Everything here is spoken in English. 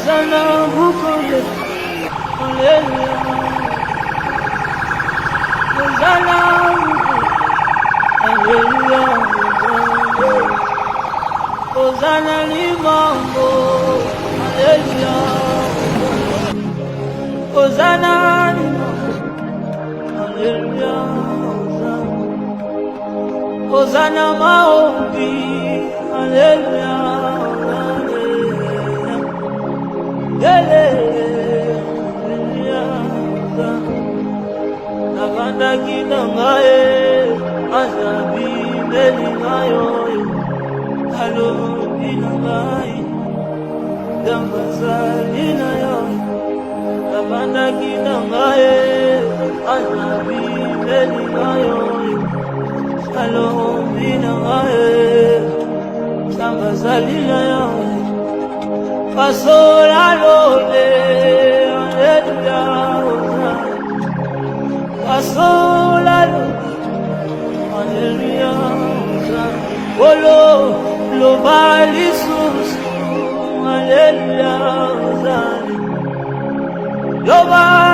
Hosanna Bukole, Hallelujah. Hosanna Bukole, Hallelujah. Hosanna Limambo, Hallelujah. Hosanna Limambo, Hallelujah. Hosanna Maombi, Hallelujah. Nabanda kina ngae, azabi beli ngayo, halo kina ngae, dambazali na yo. Nabanda kina ngae, azabi beli ngayo, halo kina ngae, dambazali na yo. Pasola lole, hallelujah. Pasola lole, hallelujah. Olo lo bali susu, hallelujah. Lo bali